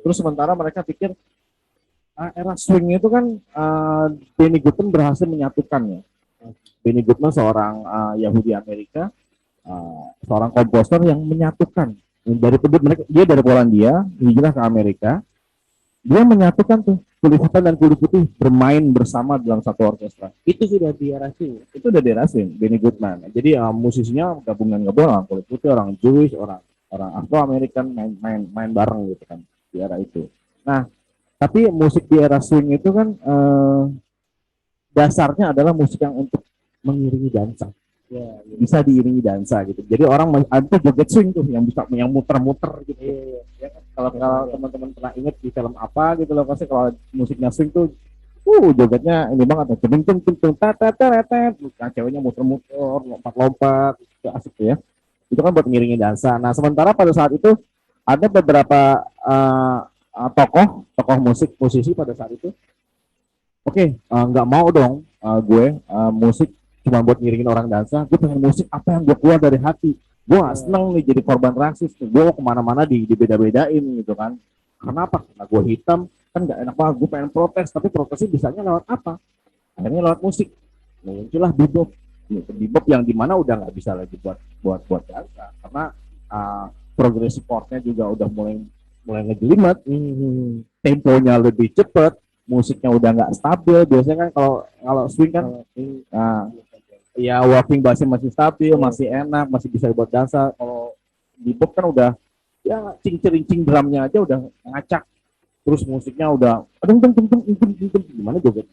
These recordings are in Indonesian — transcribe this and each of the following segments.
Terus sementara mereka pikir era swing itu kan Benny Goodman berhasil menyatukannya. Benny Goodman seorang Yahudi Amerika, seorang komposer yang menyatukan dari mereka, dia dari Polandia hijrah ke Amerika, dia menyatukan tuh kulit hitam dan kulit putih bermain bersama dalam satu orkestra. Itu sudah di era swing. Itu udah dirasain Benny Goodman. Jadi musisinya gabungan orang kulit putih, orang Jewish, orang Afro American main bareng gitu kan di era itu. Nah, tapi musik di era swing itu kan dasarnya adalah musik yang untuk mengiringi dansa. Ya, bisa diiringi dansa gitu. Jadi orang ada joget swing tuh yang bisa yang muter-muter gitu. Ya, kalau teman-teman pernah ingat di film apa gitu loh, pasti kalau musiknya swing tuh jogetnya ini banget, tung tung tung tung tatat, nah ceweknya muter-muter, lompat-lompat, itu asik tuh ya. Itu kan buat ngiringi dansa. Nah, sementara pada saat itu ada beberapa tokoh musisi pada saat itu. Oke, nggak mau dong gue musik cuma buat ngiringin orang dansa. Gue pengen musik apa yang gue keluar dari hati. Gue gak seneng nih jadi korban rasis. Gue mau kemana-mana dibeda-bedain gitu kan. Kenapa? Karena gue hitam, kan nggak enak banget. Gue pengen protes, tapi protesnya bisanya lewat apa? Akhirnya lewat musik. Muncullah bebop. Bebop yang dimana udah nggak bisa lagi buat dansa, karena progresif chordnya juga udah mulai ngejelimet, temponya lebih cepat, musiknya udah nggak stabil. Biasanya kan kalau swing kan ya walking bassnya masih stabil, masih enak, masih bisa buat dansa. Kalau bebop kan udah ya cing-cing drumnya aja udah ngacak, terus musiknya udah gimana joget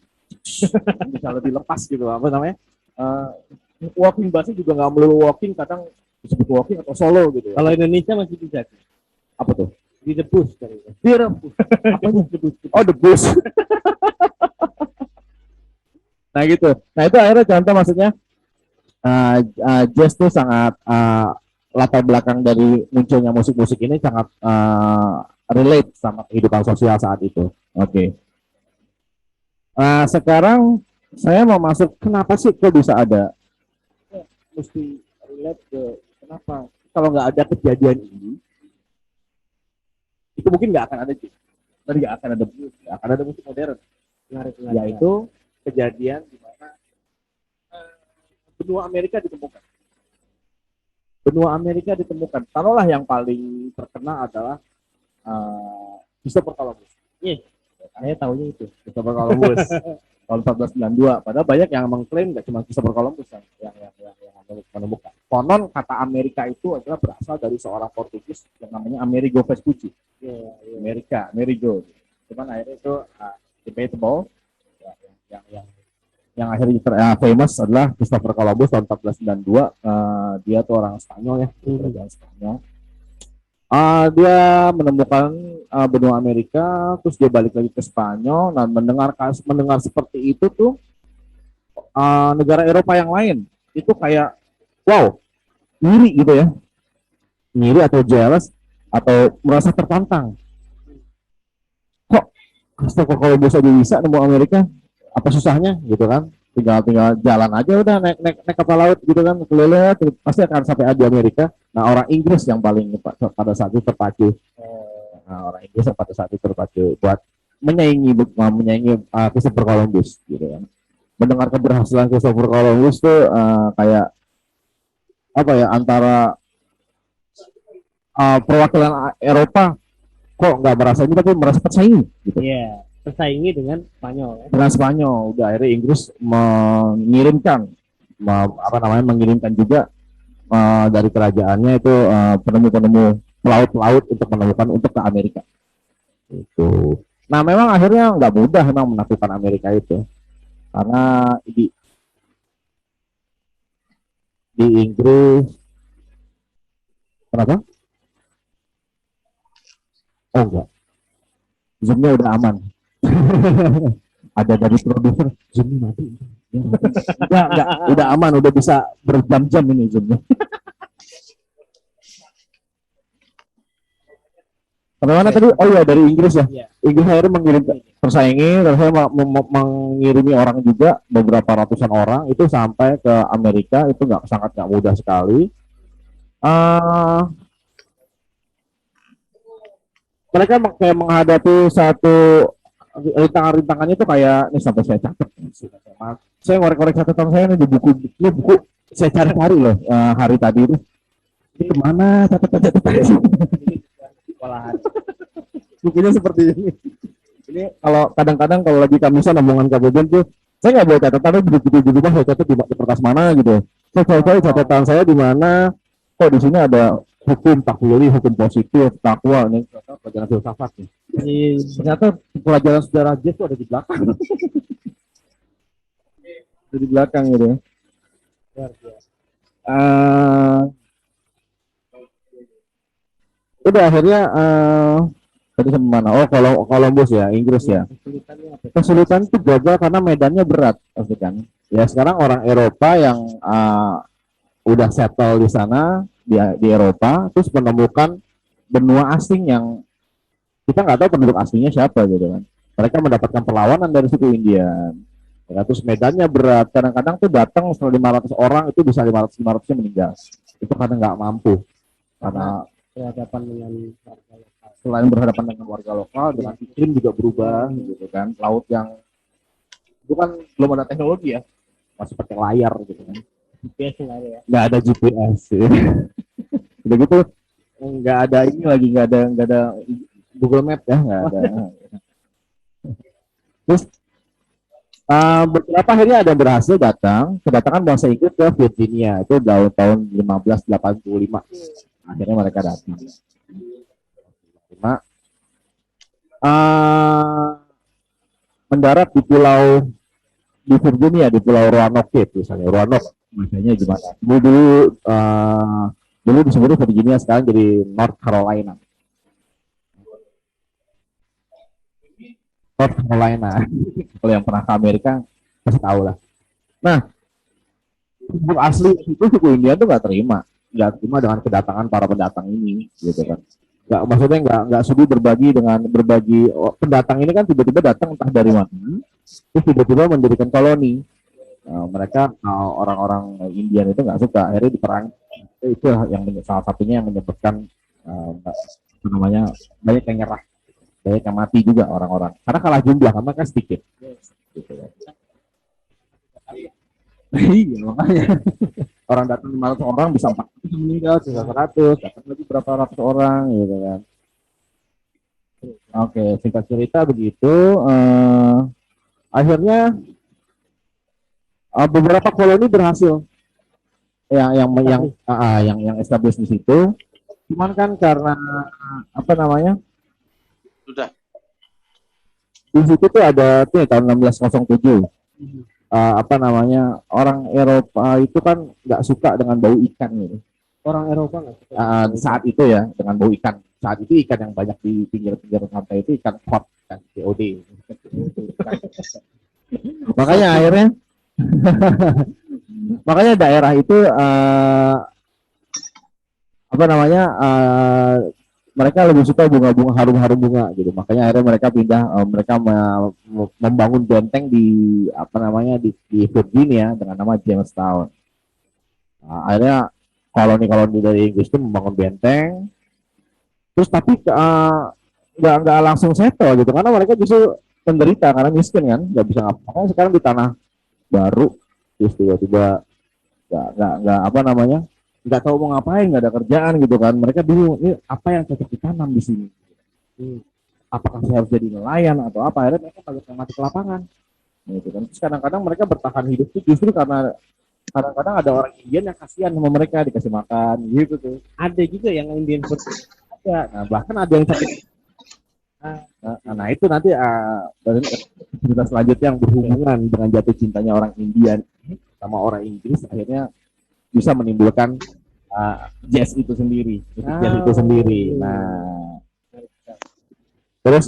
bisa lebih lepas gitu, apa namanya, walking bassnya juga nggak melulu walking, kadang disebut walking atau solo gitu ya. Kalau Indonesia masih bisa. Apa tuh? Di The Bush kali ya. Di The Bush. Apanya? The Bush. Oh, The Bush. Nah gitu. Nah itu akhirnya contoh, maksudnya jazz tuh sangat latar belakang dari munculnya musik-musik ini sangat relate sama kehidupan sosial saat itu. Oke. Sekarang saya mau masuk, kenapa sih kok bisa ada? Mesti relate ke kenapa? Kalau nggak ada kejadian ini, itu mungkin nggak akan ada sih. Dan nggak akan ada musik modern. Yaitu kejadian di mana benua Amerika ditemukan. Benua Amerika ditemukan. Taruhlah yang paling terkenal adalah Christopher Columbus. Iya, saya tahunya itu. Christopher Columbus tahun 1492. Padahal banyak yang mengklaim nggak cuma Christopher Columbus yang menemukan. Konon kata Amerika itu adalah berasal dari seorang Portugis yang namanya Amerigo Vespucci. Amerika, Amerigo. Cuman akhirnya itu debatable. Yang akhirnya famous adalah Christopher Columbus tahun 1492. Dia tuh orang Spanyol ya, kerajaan Spanyol. Dia menemukan benua Amerika, terus dia balik lagi ke Spanyol. Nah, mendengar seperti itu tuh negara Eropa yang lain itu kayak wow, ngiri gitu ya, ngiri atau jealous atau merasa tertantang. Kok Christopher Columbus aja bisa nemu Amerika, apa susahnya gitu kan? Tinggal jalan aja udah naik kapal laut gitu kan, keliling pasti akan sampai di Amerika. Nah, orang Inggris yang paling pada saat itu terpacu. Orang Inggris pada saat itu terpacu buat menyaingi Christopher Columbus gitu kan. Mendengar keberhasilan Christopher Columbus tuh kayak apa ya, antara perwakilan Eropa kok nggak merasa ini, tapi merasa tersaingi gitu. Iya, tersaingi dengan Spanyol. Dengan Spanyol, udah akhirnya Inggris mengirimkan mengirimkan juga dari kerajaannya itu penemu-penemu pelaut-pelaut untuk menemukan untuk ke Amerika. Itu. Nah, memang akhirnya nggak mudah memang menaklukkan Amerika itu, karena di Inggris, kenapa? Oh enggak, zoomnya udah aman. Ada dari produser, zoomnya mati. Enggak, udah aman, udah bisa berjam-jam ini zoomnya. Bagaimana tadi? Oh iya, dari Inggris ya. Inggris akhirnya mengirim tersaingi, terus saya mengirimi orang juga, beberapa ratusan orang itu sampai ke Amerika. Itu sangat nggak mudah sekali. mereka kayak menghadapi satu rintangan-rintangannya itu kayak ini sampai saya catat. Saya ngorek-ngorek catatan saya nih di buku saya cari-cari loh hari tadi itu. Ini kemana catatan-catatan Sekolahan. bukunya seperti ini. Ini kalau kadang-kadang kalau lagi kamisan omongan kabupaten tuh saya nggak bawa catatan di rumah, saya catat di kertas mana gitu. Saya cari catatan saya di mana, kok di sini ada hukum takwili, hukum positif, takwa, ini pelajaran filsafat nih. Ternyata pelajaran sejarah jazz itu ada di belakang. Ada di belakang gitu. Luar biasa. Udah akhirnya tadi sama mana? Oh, kalau Columbus ya, Inggris ya. Kesulitannya apa? Kesulitan itu gagal karena medannya berat, pasti kan. Ya sekarang orang Eropa yang udah settle di sana di Eropa, terus menemukan benua asing yang kita nggak tahu penduduk aslinya siapa gitu kan. Mereka mendapatkan perlawanan dari suku Indian. Ya, terus medannya berat. Kadang-kadang tuh datang setelah 500 orang itu bisa 500-500-nya meninggal. Itu karena nggak mampu. Karena Berhadapan dengan warga lokal. selain berhadapan dengan warga lokal, dengan iklim juga berubah gitu kan. Laut yang itu kan belum ada teknologi ya, masih pakai layar gitu kan. GPS nggak ada ya. Nggak ada GPS. Udah gitu nggak ada ini lagi, nggak ada Google Map ya, nggak ada. Terus beberapa akhirnya ada berhasil kedatangan bangsa Inggris ke Virginia itu tahun 1585. Akhirnya mereka datang. Mendarat di Virginia, di Pulau Roanoke misalnya. Roanoke bahasanya gimana? Dulu disebut Virginia, sekarang jadi North Carolina. North Carolina. Kalau yang pernah ke Amerika pasti tahu lah. Nah, suku asli itu suku India tuh nggak terima dengan kedatangan para pendatang ini, gitu kan. Maksudnya nggak sudi berbagi pendatang ini kan tiba-tiba datang entah dari mana, terus tiba-tiba mendirikan koloni. Mereka orang-orang Indian itu nggak suka, akhirnya diperang. Itu yang salah satunya yang menyebabkan namanya banyak yang nyerah, banyak yang mati juga orang-orang karena kalah jumlah, karena kan sedikit. Gitu ya. Iya makanya orang datang 500 orang bisa 400 meninggal, bisa 100, datang lagi berapa ratus orang gitu kan. Oke, singkat cerita begitu. Akhirnya beberapa koloni berhasil yang establish di situ. Cuman kan karena apa namanya? Sudah. Di situ tuh ada tuh tahun 1607. Orang Eropa itu kan nggak suka dengan bau ikan gitu. Orang Eropa nggak suka. Saat itu ya dengan bau ikan. Saat itu ikan yang banyak di pinggir-pinggir pantai itu ikan cod, kan COD. Makanya akhirnya makanya daerah itu mereka lebih suka bunga-bunga, harum-harum bunga gitu. Makanya akhirnya mereka pindah, mereka membangun benteng di Virginia dengan nama Jamestown. Akhirnya koloni-koloni dari Inggris itu membangun benteng. Terus tapi nggak langsung settle gitu, karena mereka justru penderita karena miskin kan, nggak bisa ngapa-ngapain. Sekarang di tanah baru, terus tiba-tiba nggak tahu mau ngapain, nggak ada kerjaan gitu kan. Mereka bingung, ini apa yang cocok ditanam di sini? Apakah saya harus jadi nelayan atau apa? Akhirnya mereka banyak yang mati ke lapangan. Gitu kan. Terus kadang-kadang mereka bertahan hidup itu justru karena kadang-kadang ada orang Indian yang kasihan sama mereka, dikasih makan gitu tuh. Ada juga yang Indian food. Ada. Nah, bahkan ada yang sakit. Nah itu nanti cerita selanjutnya yang berhubungan dengan jatuh cintanya orang Indian sama orang Inggris, akhirnya bisa menimbulkan jazz itu sendiri, jazz itu sendiri. Nah, terus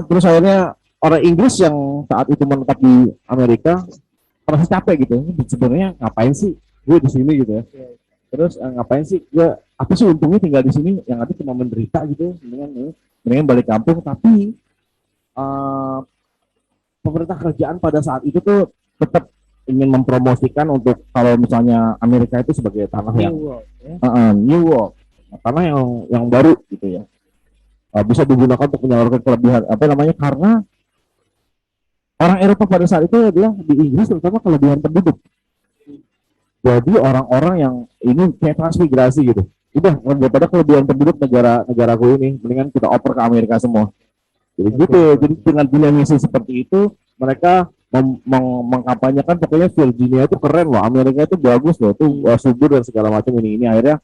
terus akhirnya orang Inggris yang saat itu menetap di Amerika merasa capek gitu. Sebenarnya ngapain sih gue di sini gitu ya? Terus ngapain sih gue? Apa sih untungnya tinggal di sini? Yang ada cuma menderita gitu. Mendingan balik kampung. Tapi pemerintah kerajaan pada saat itu tuh tetap ingin mempromosikan untuk kalau misalnya Amerika itu sebagai tanah yang New World. karena yang baru gitu ya, bisa digunakan untuk menyalurkan kelebihan apa namanya, karena orang Eropa pada saat itu adalah di Inggris terutama kelebihan penduduk. Jadi orang-orang yang ini kayak transmigrasi gitu. Udah daripada kelebihan penduduk negaraku ini, mendingan kita oper ke Amerika semua. Jadi gitu. Jadi dengan dinamisi seperti itu, mereka mengkampanyekan pokoknya Virginia itu keren loh, Amerika itu bagus loh, itu subur dan segala macam ini. Akhirnya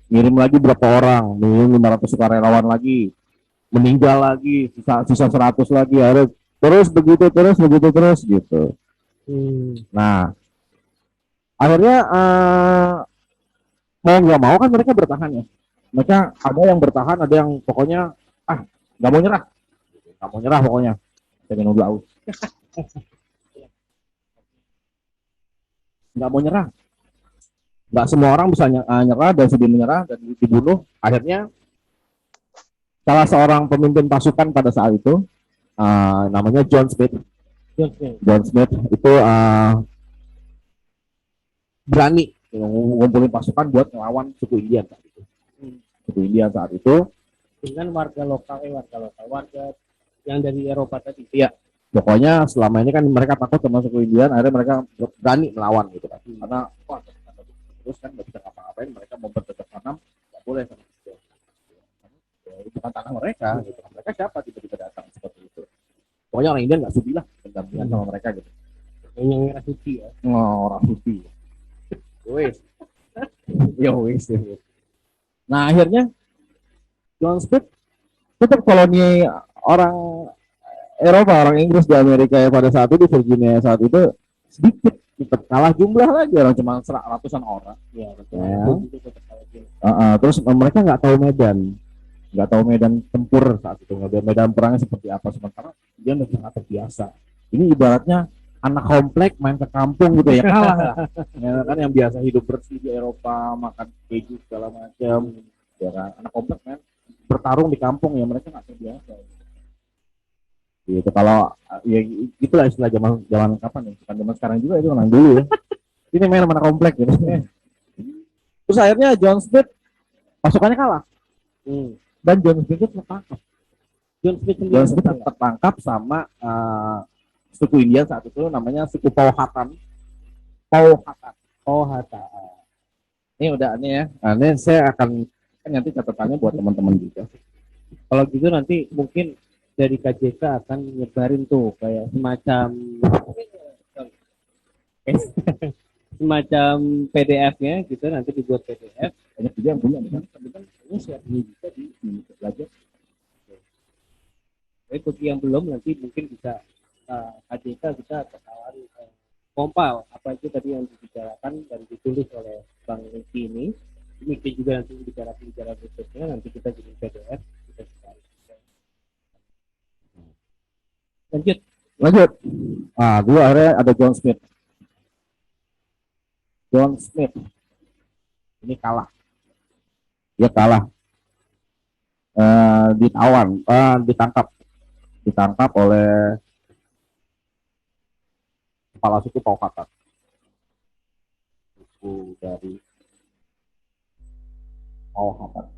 ngirim lagi berapa orang, ngirim 500 sukarelawan lagi, meninggal lagi, sisa 100 lagi, akhirnya terus begitu terus gitu. Nah, akhirnya mau nggak mau kan mereka bertahan ya. Mereka ada yang bertahan, ada yang pokoknya nggak mau nyerah, pokoknya. Saya minum dulu, nggak mau nyerah. Nggak semua orang bisa nyerah dan sedih menyerah dan dibunuh. Akhirnya salah seorang pemimpin pasukan pada saat itu, namanya John Smith. John Smith itu berani ngumpulin pasukan buat melawan suku Indian saat itu. Suku Indian saat itu dengan warga yang dari Eropa tadi. Iya. Pokoknya selama ini kan mereka takut sama suku Indian, akhirnya mereka berani melawan gitu kan. Karena wah, terus kan nggak bisa ngapa-ngapain, mereka mau bercocok tanam nggak boleh sama itu. Itu bukan tanah mereka gitu. Mereka siapa tiba-tiba datang seperti itu. Pokoknya orang Indian nggak sudi lah berdampingan sama mereka gitu. Yang ngira suci ya. Orang suci. Wes. Ya wes. Nah akhirnya John Smith tetap koloni orang Eropa, orang Inggris di Amerika ya pada saat itu, di Virginia saat itu sedikit, tetap kalah jumlah lagi, orang cuma ratusan orang. Ya, betul. Terus mereka nggak tahu medan tempur saat itu, nggak tahu medan perangnya seperti apa, sementara dia sangat terbiasa. Ini ibaratnya anak komplek main ke kampung gitu ya, kalah lah. Ya kan, yang biasa hidup bersih di Eropa, makan keju segala macam, ya kan, anak komplek kan bertarung di kampung ya, mereka nggak terbiasa. Gitu. Kalau ya itulah istilah zaman kapan ya, bukan zaman sekarang juga, itu orang dulu ya. Ini main mana komplek gitu. Terus akhirnya John Smith pasukannya kalah. Dan John Smith itu tertangkap. John Smith tertangkap sama suku India saat itu, namanya suku Powhatan. Ini udah nih ya. Nah, ini saya akan nanti catatannya buat teman-teman juga. Kalau gitu nanti mungkin dari KJK akan nyebarin tuh kayak semacam PDF-nya gitu, nanti dibuat PDF. Banyak juga yang punya, kan ini siap bisa di belajar. Tapi bagi yang belum, nanti mungkin bisa KJK kita tawarin kompal apa itu tadi yang dibicarakan dan ditulis oleh Bang Riki ini. Mungkin juga nanti bicara berikutnya, nanti kita bikin PDF, kita cari. Lanjut. Dua akhirnya ada John Smith. Ini kalah. Dia kalah. Ditangkap oleh kepala suku Powhatan. Suku dari Powhatan.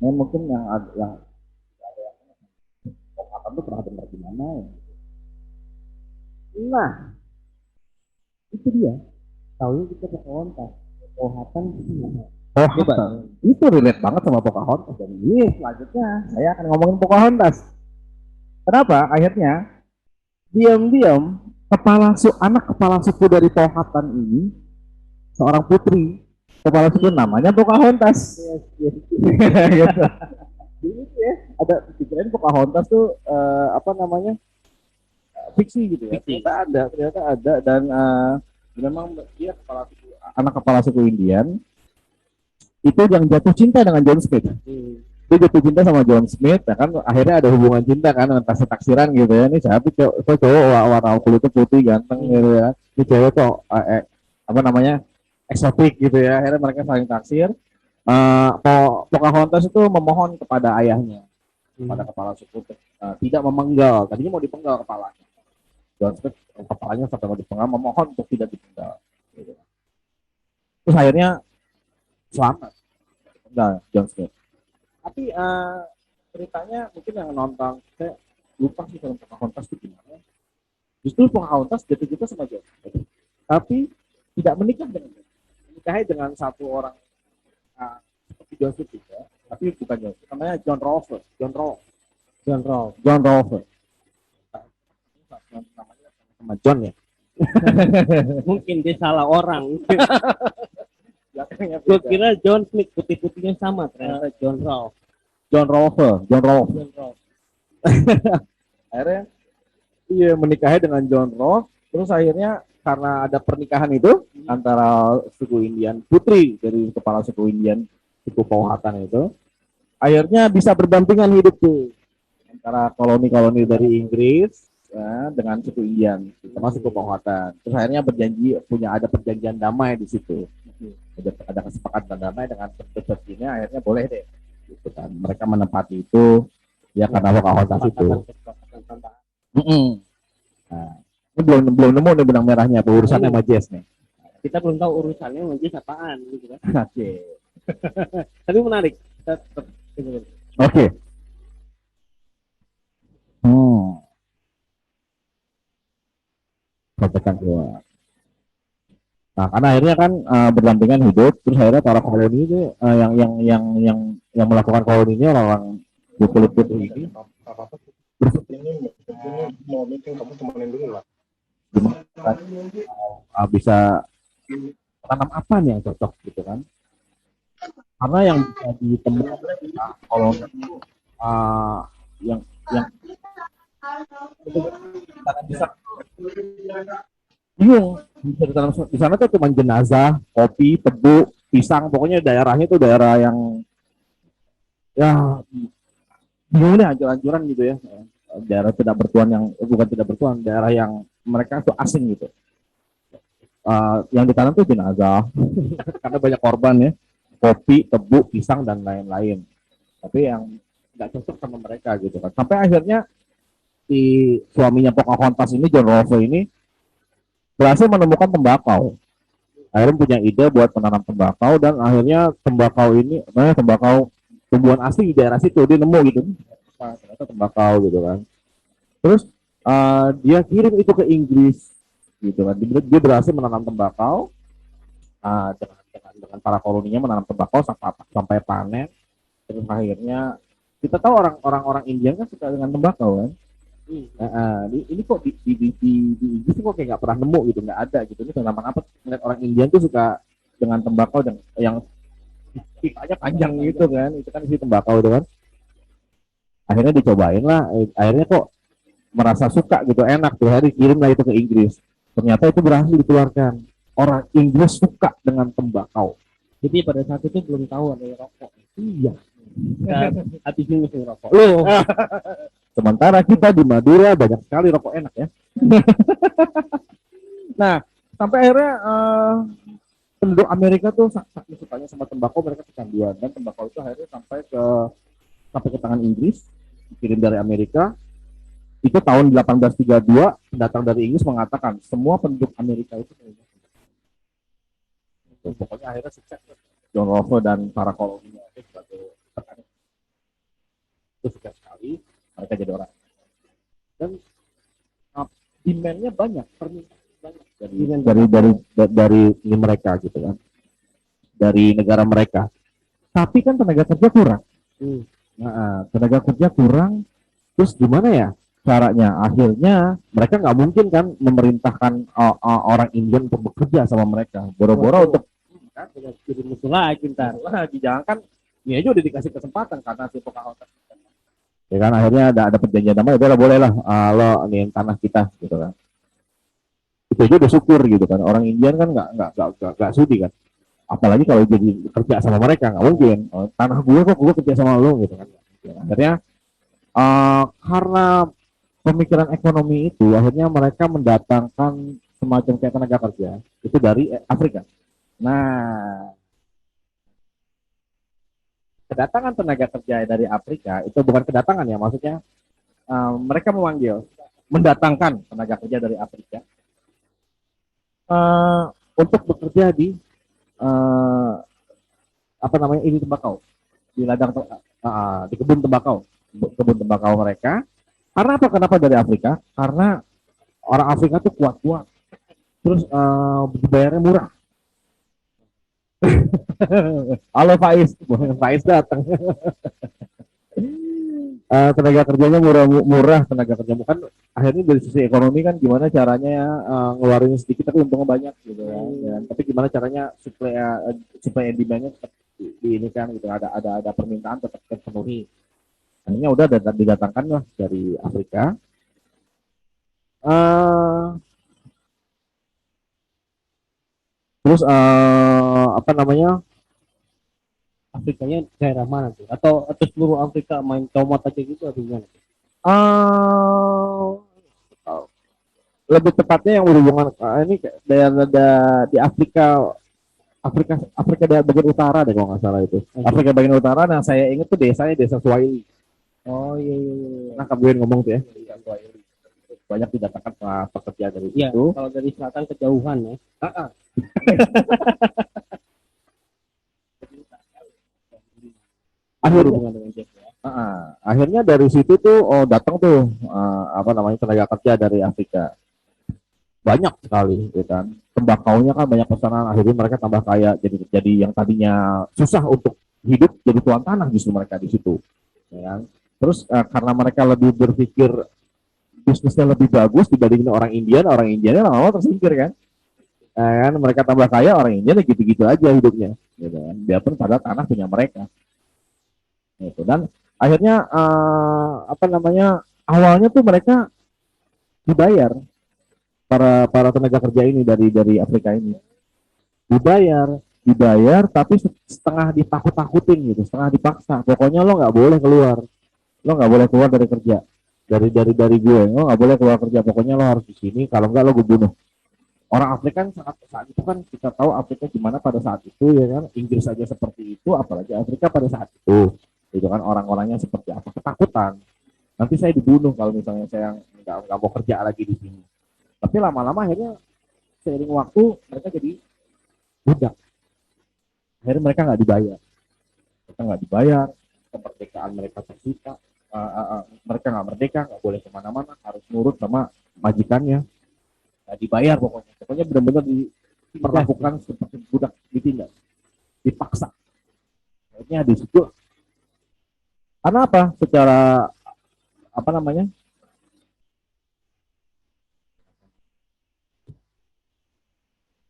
Ini mungkin yang Powhatan itu pernah dengar di mana ya? Nah, itu dia. Tahu kita Pocahontas. Powhatan itu relate banget sama Pocahontas. Dan ini selanjutnya saya akan ngomongin Pocahontas. Kenapa? Akhirnya diam-diam anak kepala suku dari Powhatan ini, seorang putri kepala suku, namanya Pocahontas. Gitu. Ini ya, ada pikiran Pocahontas tuh fiksi gitu ya. Ternyata ada dan memang dia anak kepala suku Indian itu yang jatuh cinta dengan John Smith. Dia jatuh cinta sama John Smith, ya kan, akhirnya ada hubungan cinta kan, dengan taksir-taksiran gitu ya. Ini siapa cowok warna kulitnya putih ganteng gitu ya. Ini cewek tuh eksotik gitu ya. Akhirnya mereka saling taksir. Pocahontas itu memohon kepada ayahnya, kepada kepala suku, tidak memenggal. Tadinya mau dipenggal kepalanya. John Smith kepalanya sampai mau dipenggal, memohon untuk tidak dipenggal. Gitu. Terus akhirnya selamat. Nah, John Smith. Tapi ceritanya mungkin yang nonton, saya lupa sih film Pocahontas itu gimana. Justru Pocahontas jatuh-jatuh sama John Smith. Tapi tidak menikah dengan John Smith. Menikahi dengan satu orang seperti John Smith juga, tapi bukan John Smith, namanya John Rolfe. John Rolfe. John Rolfe. Namanya sama John ya. Mungkin dia salah orang. Belakangnya Gue beda. kira John Smith putih-putihnya sama, ternyata John Rolfe. John Rolfe. John Rolfe. Akhirnya iya menikahi dengan John Rolfe. Terus akhirnya karena ada pernikahan itu antara suku Indian, putri dari kepala suku Indian, suku Powhatan itu, akhirnya bisa berdampingan hidup tuh antara koloni-koloni dari Inggris ya, dengan suku Indian, sama suku Powhatan. Terus akhirnya berjanji ada perjanjian damai di situ. Ada kesepakatan damai dengan penduduk ini, akhirnya boleh deh. Gitu kan. Mereka menempati itu ya karena Pocahontas itu. Nah, ini belum nemu nih benang merahnya, apa urusannya sama Jazz nih. Kita belum tahu urusannya Jazz apaan gitu kan. Oke. Tapi menarik. Kita tetap dengerin. Oke. Protekan keluar. Nah, karena akhirnya kan berdampingan hidup, terus akhirnya para koloni itu yang melakukan koloni ini orang kulit putih ini ini mau meeting, kamu temenin dulu lah. gimana kan, bisa tanam apa nih yang cocok gitu kan? Karena yang bisa ditemukan koloni yang bisa bingung bisa ditanam di sana tuh cuma jenazah, kopi, tebu, pisang, pokoknya daerahnya itu daerah yang ya bingung deh hancur-hancuran gitu ya, daerah tidak bertuan yang bukan tidak bertuan, daerah yang mereka tuh asing gitu. Yang ditanam tuh jenazah karena banyak korban ya, kopi, tebu, pisang dan lain-lain. Tapi yang nggak cocok sama mereka gitu kan. Sampai akhirnya si suaminya Pocahontas ini, John Rolfe ini, berhasil menemukan tembakau. Akhirnya punya ide buat menanam tembakau dan akhirnya tembakau ini, tembakau tumbuhan asli di daerah situ dia nemu gitu. Ternyata tembakau gitu kan. Terus dia kirim itu ke Inggris gitu kan. Dia berhasil menanam tembakau dengan para koloninya menanam tembakau sampai panen. Terus akhirnya kita tahu orang India kan suka dengan tembakau kan. Ini kok di Inggris kok kayak nggak pernah nemu gitu, nggak ada gitu. Ini tanaman apa? Ngeliat orang Indian tuh suka dengan tembakau yang pipanya panjang gitu kan, itu kan isi tembakau itu kan. Akhirnya dicobain lah, akhirnya kok merasa suka gitu, enak tuh, hari dikirim lah itu ke Inggris. Ternyata itu berhasil dikeluarkan. Orang Inggris suka dengan tembakau. Jadi pada saat itu belum tahu ada rokok. Iya. Habis ini masih rokok. Loh. Sementara kita di Madura banyak sekali rokok enak ya. Nah, sampai akhirnya penduduk Amerika tuh saking sukanya sama tembakau, mereka kecanduan, dan tembakau itu akhirnya sampai ke tangan Inggris, dikirim dari Amerika. Itu tahun 1832, pendatang dari Inggris mengatakan semua penduduk Amerika itu pokoknya akhirnya sukses John Rolfe dan para koloninya sebagai petani. Itu sukses sekali, mereka jadi orang. Dan demand-nya banyak, permintaan banyak dari ini mereka gitu kan, dari negara mereka. Tapi kan tenaga kerja kurang. Nah, tenaga kerja kurang, terus gimana ya caranya? Akhirnya mereka nggak mungkin kan memerintahkan orang Indian untuk bekerja sama mereka, boro-boro untuk kan jadi musuh lagi ntar. Jangan kan ini aja udah dikasih kesempatan karena si Pocahontas ya kan, akhirnya ada perjanjian damai, udah boleh lah lo nih tanah kita gitu kan. Itu aja udah syukur gitu kan, orang Indian kan nggak sudi kan, apalagi kalau jadi kerja sama mereka, nggak mungkin tanah gue kerja sama lo gitu kan. Akhirnya karena pemikiran ekonomi itu, akhirnya mereka mendatangkan semacam kayak tenaga kerja itu dari Afrika. Nah, kedatangan tenaga kerja dari Afrika itu bukan kedatangan ya, maksudnya mereka mendatangkan tenaga kerja dari Afrika untuk bekerja di apa namanya ini tembakau di ladang di kebun tembakau mereka. Karena apa? Kenapa dari Afrika? Karena orang Afrika tuh kuat-kuat, terus dibayarnya murah. Halo Faiz, Faiz datang. Tenaga kerjanya murah tenaga kerja bukan akhirnya dari sisi ekonomi kan gimana caranya ngeluarin sedikit tapi untungnya banyak gitu ya. Tapi gimana caranya supply and demandnya tetap di ini kan gitu ada permintaan tetap terpenuhi. Akhirnya udah didatangkan lah dari Afrika. Terus apa namanya? Afrikanya daerah mana tuh? Atau seluruh Afrika main tomat aja gitu atau gimana? Uh, lebih tepatnya yang berhubungan ini daerah di Afrika bagian utara deh kalau nggak salah itu. Afrika bagian utara. Nah saya ingat tuh desanya desa Swahili. Oh iya iya. Iya. Nah kemudian ngomong tuh ya. Banyak didatangkan pekerja dari ya, itu. Kalau dari selatan kejauhan ya. Akhirnya, hubungan dengan Jack ya. akhirnya dari situ tuh datang tuh apa namanya tenaga kerja dari Afrika. Banyak sekali ya kan, tembakaunya kan banyak pesanan, akhirnya mereka tambah kaya, jadi yang tadinya susah untuk hidup jadi tuan tanah justru mereka di situ ya kan. Terus karena mereka lebih berpikir bisnisnya lebih bagus dibandingin orang Indianya lama-lama tersingkir kan. Kan mereka tambah kaya, orang India gitu-gitu aja hidupnya gitu kan, biarpun pada tanah punya mereka gitu. Dan akhirnya apa namanya awalnya tuh mereka dibayar, para tenaga kerja ini dari Afrika ini dibayar tapi setengah ditakut-takutin gitu, setengah dipaksa. Pokoknya lo nggak boleh keluar, dari kerja, dari gue, lo nggak boleh keluar kerja, pokoknya lo harus di sini, kalau nggak lo gue bunuh. Orang Afrika kan saat itu kan kita tahu Afrika gimana pada saat itu ya kan, Inggris saja seperti itu, apalagi Afrika pada saat itu kan orang-orangnya seperti apa, ketakutan. Nanti saya dibunuh kalau misalnya saya nggak mau kerja lagi di sini. Tapi lama-lama akhirnya seiring waktu mereka jadi budak. Akhirnya mereka nggak dibayar, kemerdekaan mereka tersita. Mereka nggak merdeka, nggak boleh kemana-mana, harus nurut sama majikannya. Nggak dibayar pokoknya benar-benar diperlakukan seperti budak, ditindas, dipaksa. Akhirnya di situ karena apa? Secara apa namanya?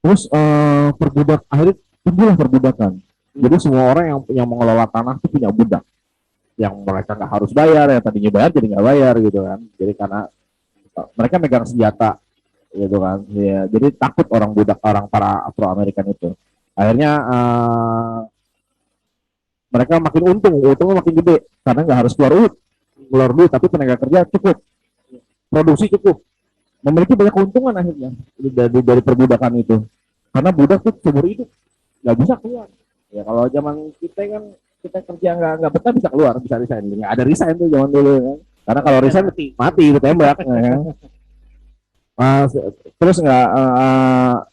Terus akhirnya timbullah perbudakan. Jadi semua orang yang mengelola tanah itu punya budak, yang mereka nggak harus bayar, yang tadinya bayar jadi nggak bayar gitu kan. Jadi karena mereka megang senjata gitu kan, ya, jadi takut orang para Afro Amerikan itu. Akhirnya mereka makin untungnya makin gede karena nggak harus keluar duit, tapi tenaga kerja cukup, produksi cukup, memiliki banyak keuntungan akhirnya dari perbudakan itu. Karena budak tuh seumur hidup nggak bisa keluar. Ya kalau zaman kita kan, kita kerja nggak betah bisa keluar, bisa resign. Nggak ada resign tuh zaman dulu kan. Karena kalau resign mati ditembak. Ya. Terus nggak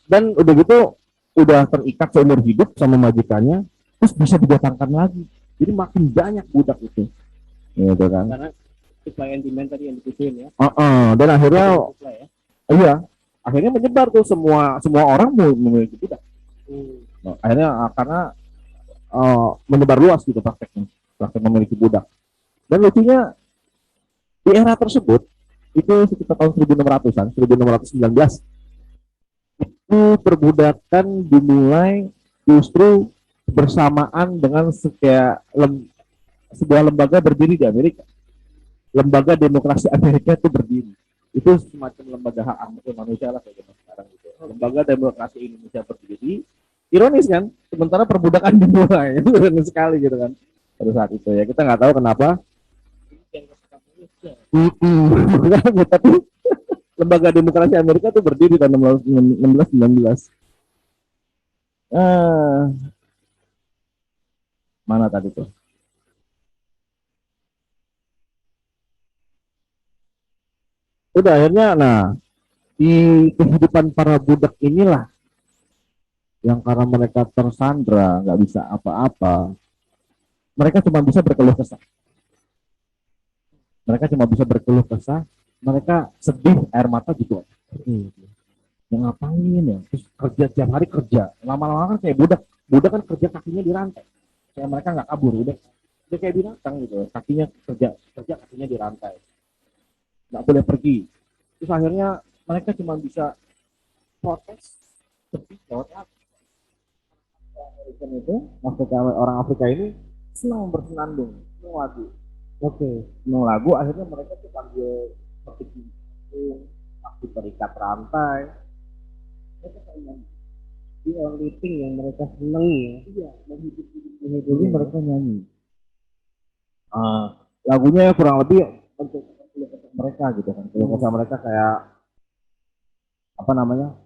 dan udah gitu udah terikat seumur hidup sama majikannya, terus bisa didatangkan lagi. Jadi makin banyak budak itu. Gitu kan. Karena supply and demand tadi yang dibutuhin ya. Dan akhirnya ya. Iya, akhirnya menyebar tuh semua orang memiliki budak. Nah, akhirnya karena menyebar luas gitu praktek memiliki budak. Dan lucunya di era tersebut itu sekitar tahun 1600-an, 1619 itu perbudakan dimulai justru bersamaan dengan sebuah lembaga berdiri di Amerika. Lembaga demokrasi Amerika itu berdiri. Itu semacam lembaga hak asasi manusia lah kayak sekarang gitu. Lembaga demokrasi Indonesia berdiri. Ironis kan, sementara perbudakan dimulai. Itu ironis sekali gitu kan pada saat itu ya. Kita nggak tahu kenapa. Tapi lembaga demokrasi Amerika itu berdiri tahun 1619. Mana tadi tuh? Udah akhirnya, nah di kehidupan para budak inilah yang karena mereka tersandra, nggak bisa apa-apa, mereka cuma bisa berkeluh kesah. Mereka cuma bisa berkeluh kesah, mereka sedih, air mata gitu. Yang ngapain ya? Terus kerja tiap hari kerja, lama-lama kan kayak budak. Budak kan kerja kakinya dirantai. Kayak mereka nggak kabur, udah kayak binatang gitu. Kakinya kerja, kerja kakinya dirantai. Nggak boleh pergi. Terus akhirnya mereka cuma bisa protes, sedih, lewat lagu. Itu Afrika, orang Afrika ini senang bersenandung, senang lagu. Oke, senang lagu. Akhirnya mereka tuh sambil seperti waktu terikat rantai. Mereka kayak nyanyi. Di only thing yang mereka seneng ya. Iya, menghidupi mereka nyanyi. Lagunya kurang lebih untuk mereka gitu kan. Kalau kesah mereka kayak apa namanya?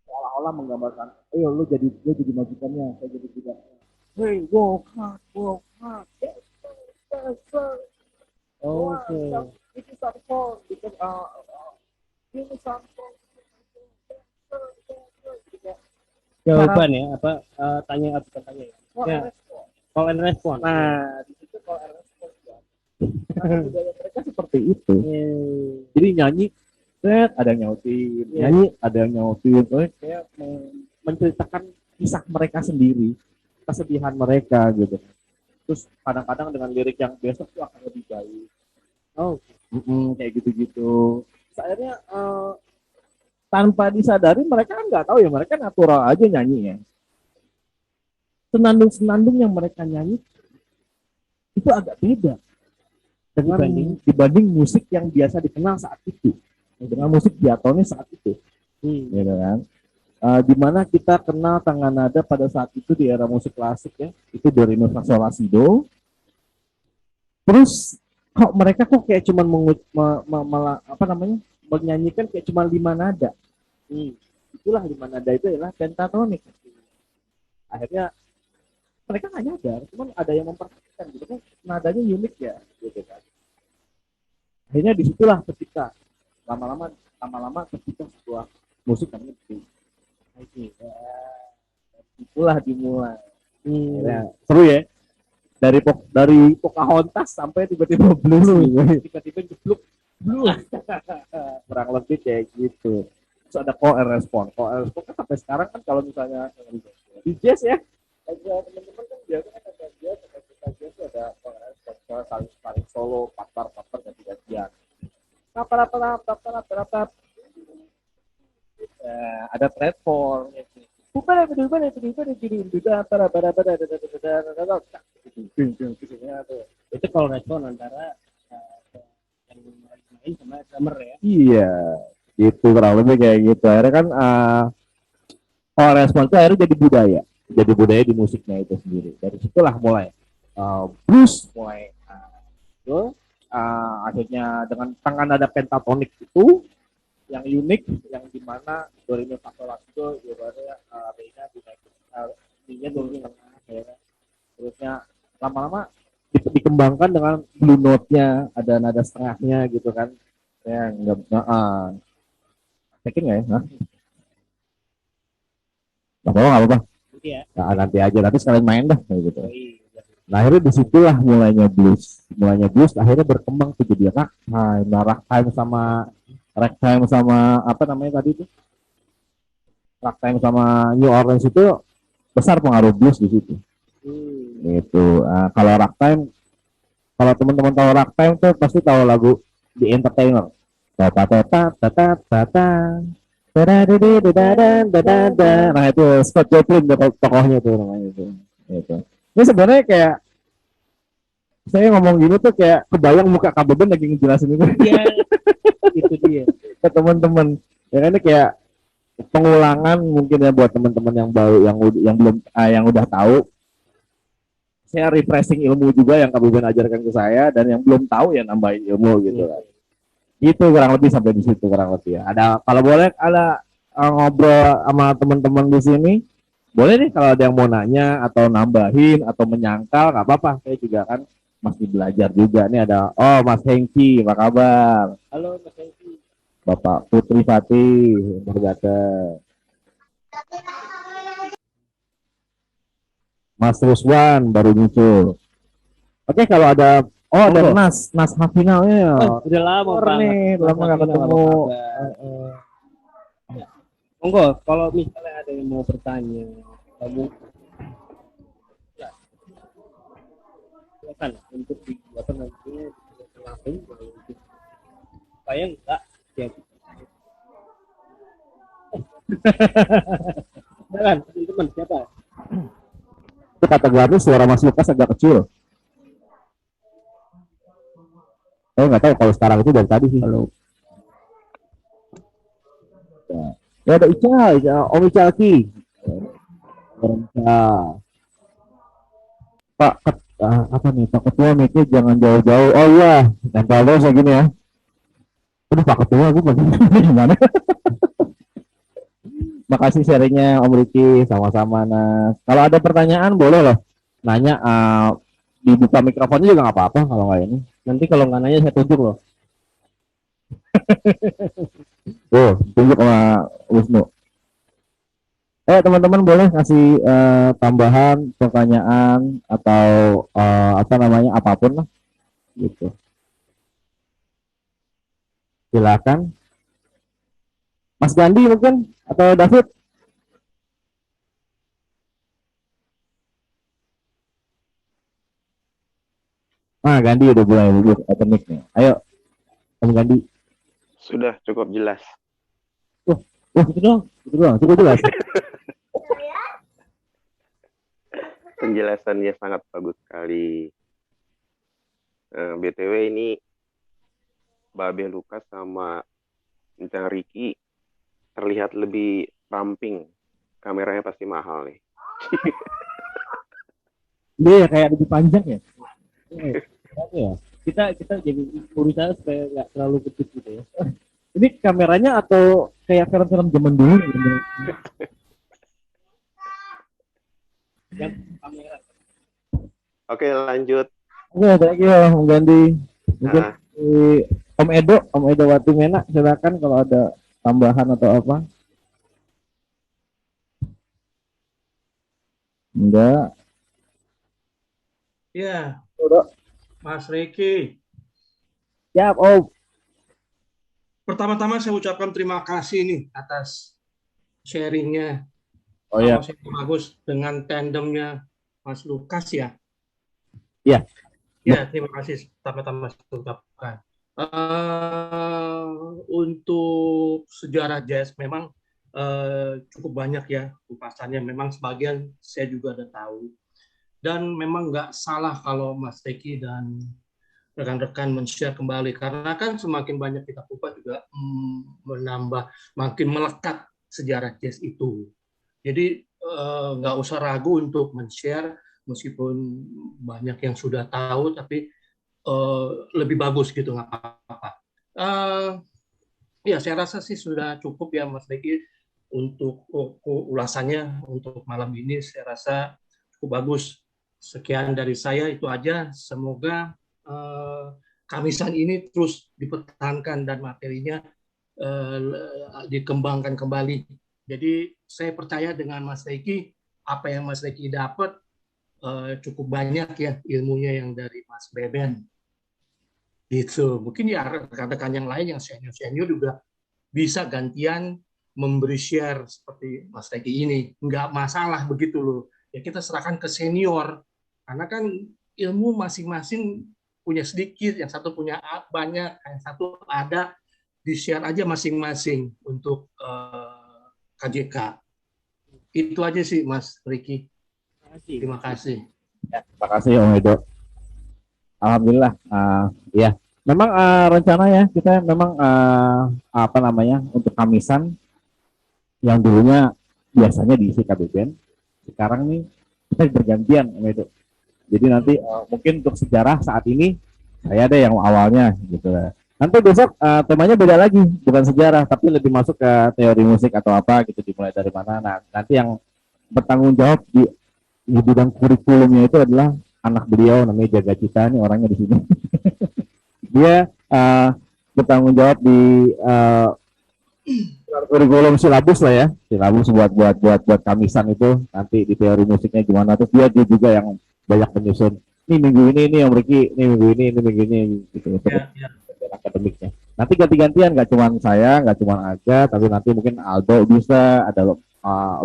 Seolah-olah menggambarkan, ayo lu jadi majikannya, saya jadi budaknya. Hey, work hard, work hard. Yes, sir, yes, sir. Oke. It is our fault because ini sampai Jawaban ya apa tanya apa bukan tanya ya? Ya, call and response. Nah, di situ call and response ya. Budaya mereka seperti itu. Jadi nyanyi, set, ada yang nyautin, nyanyi, ada yang nyautin. Kayak menceritakan kisah mereka sendiri, kesedihan mereka gitu. Terus kadang-kadang dengan lirik yang besok tuh akan lebih baik. Oh, Kayak gitu-gitu. Akhirnya tanpa disadari mereka kan nggak tahu ya, mereka natural aja nyanyi ya. Senandung-senandung yang mereka nyanyi itu agak beda dengan dibanding musik yang biasa dikenal saat itu, dengan musik diatonis saat itu, gitu kan. Dimana kita kenal tangan nada pada saat itu di era musik klasik ya, itu do re mi fa sol la si do. Terus kok mereka kayak cuman menyanyikan kayak cuma 5 nada. Itulah 5 nada itu adalah pentatonik. Akhirnya mereka nggak nyadar, cuman ada yang memperhatikan gitu kan, nadanya unik ya, gitu kan. Akhirnya disitulah ketika lama-lama ketika sebuah musik namanya itulah dimulai. Seru ya. Dari Pocahontas sampai tiba-tiba blues, tiba-tiba jeblok blues. Kurang lebih kayak gitu. Terus ada call and response. Call and response kan sampai sekarang kan kalau misalnya di jazz ya, teman-teman kan biasanya ada jazz, itu ada call and response, saling solo, partner ganti-gantian. Ada platform. itu kalau respon antara yang main sama drummer ya. Iya, itu kurang lebih kayak gitu. Akhirnya kan kalau respon itu akhirnya jadi budaya di musiknya itu sendiri. Dari situlah mulai blues mulai akhirnya dengan tangan nada pentatonik itu yang unik, yang dimana do re mi fa sol la si do ibaratnya re-nya dinaikin, mi-nya turun tengah, terusnya lama-lama dikembangkan dengan blue note-nya, ada nada setengahnya gitu kan. Ya, enggak cekin nggak ya? Nggak apa-apa. Iya. Nah, nanti aja, nanti sekalian main dah kayak gitu. Nah, akhirnya disitulah mulainya blues. Akhirnya berkembang tuh jadi ragtime sama apa namanya tadi itu? Ragtime sama New Orleans itu besar pengaruh blues di situ. Gitu. Kalau ragtime, kalau teman-teman tahu ragtime tuh pasti tahu lagu The Entertainer. Nah itu Scott Joplin tokohnya tuh namanya itu. Ini sebenarnya kayak saya ngomong gini tuh kayak kebayang muka Kak Beben lagi ngejelasin itu. Iya, itu dia. Ke teman-teman. Ya kan ini kayak pengulangan mungkin ya buat teman-teman yang baru, yang belum yang udah tahu. Saya refreshing ilmu juga yang Kak Beben ajarkan ke saya, dan yang belum tahu ya nambahin ilmu gitu kan. Itu kurang lebih sampai di situ kurang lebih ya. Ada, kalau boleh ada ngobrol sama teman-teman di sini, boleh nih kalau ada yang mau nanya atau nambahin atau menyangkal nggak apa-apa. Saya juga kan masih belajar juga. Nih ada Mas Hengki, apa kabar? Halo Mas Hengki. Bapak Putri Fatih, bergata. Mas Ruswan baru muncul. Oke, kalau ada ada Monggo. Nas Hafinalnya ya. Udah lama Syukur banget. nih, lama nggak Mas Hafina, ketemu. apa kabar? Monggo, kalau misalnya ada yang mau bertanya, kamu silakan untuk di apa namanya langsung supaya enggak jadi. Silakan, teman-teman siapa? Itu kata Gani suara Mas Lukas agak kecil. Saya nggak tahu kalau sekarang itu dari tadi sih. Halo. Ya ada Om Ical Ki. Pak, apa nih Pak Ketua mikir jangan jauh-jauh. Oh iya, nempel terus ya gini ya. Aduh Pak Ketua, gue gimana? Makasih sharingnya Om Riki, sama-sama Nas. Kalau ada pertanyaan boleh loh, nanya dibuka mikrofonnya juga nggak apa-apa kalau nggak ini. Nanti kalau nggak nanya saya tunjuk loh. Tunjuk sama Wisnu. Teman-teman boleh kasih tambahan pertanyaan atau apa namanya apapun lah, gitu. Silakan. Mas Gandhi mungkin atau David. Gandhi udah mulai duduk opening nih. Ayo, Om Gandhi. Sudah cukup jelas. Itu doang, cukup jelas. Penjelasannya sangat bagus sekali. BTW ini Babe Lukas sama Encang Riki terlihat lebih ramping. Kameranya pasti mahal nih. Iya, kayak lebih panjang ya. Ya. Kita jadi urusan supaya nggak terlalu kecil gitu ya. Ini kameranya atau kayak film-film zaman dulu? Yang kamera. Oke, lanjut. Oke, thank you Om Gandhi. Mungkin Om Edo Wati Mena, silakan kalau ada tambahan atau apa. Enggak. Ya, Udah. Mas Riki. Siap, Om. Pertama-tama saya ucapkan terima kasih nih atas sharingnya. Oh ya. Bagus dengan tandemnya Mas Lukas ya. Iya. Ya, terima kasih pertama-tama saya ucapkan. Untuk sejarah jazz memang cukup banyak ya kupasannya. Memang sebagian saya juga udah tahu. Dan memang nggak salah kalau Mas Riki dan rekan-rekan men-share kembali. Karena kan semakin banyak kita kupas juga menambah, makin melekat sejarah jazz itu. Jadi nggak usah ragu untuk men-share, meskipun banyak yang sudah tahu, tapi lebih bagus gitu, nggak apa-apa. Ya, saya rasa sih sudah cukup ya Mas Riki untuk ulasannya untuk malam ini. Saya rasa cukup bagus. Sekian dari saya, itu aja. Semoga Kamisan ini terus dipertahankan dan materinya dikembangkan kembali. Jadi saya percaya dengan Mas Riki, apa yang Mas Riki dapat cukup banyak ya ilmunya yang dari Mas Beben. Gitu. Mungkin ya rekan-rekan yang lain yang senior-senior juga bisa gantian memberi share seperti Mas Riki ini. Nggak masalah begitu loh. Ya kita serahkan ke senior. Karena kan ilmu masing-masing punya sedikit, yang satu punya banyak, yang satu ada, di-share aja masing-masing untuk KJK. Itu aja sih Mas Riki. Terima kasih. Ya, terima kasih Om Edo. Alhamdulillah, ya. Memang rencana ya kita memang apa namanya untuk Kamisan yang dulunya biasanya diisi KBBN, sekarang nih kita bergantian Om Edo. Jadi nanti mungkin untuk sejarah saat ini saya ada yang awalnya gitu. Nanti besok temanya beda lagi, bukan sejarah tapi lebih masuk ke teori musik atau apa gitu, dimulai dari mana. Nah, nanti yang bertanggung jawab di bidang kurikulumnya itu adalah anak beliau namanya Jaga Cita, nih orangnya di sini. Dia bertanggung jawab di kurikulum silabus lah ya, silabus buat kamisan itu nanti di teori musiknya gimana, terus dia juga yang banyak menyusun, ini minggu ini yang Ricky, ini minggu ini minggu ini gitu terus Ya, ya. akademiknya. Nanti ganti-gantian, nggak cuma saya, nggak cuma Aga, tapi nanti mungkin Aldo bisa, ada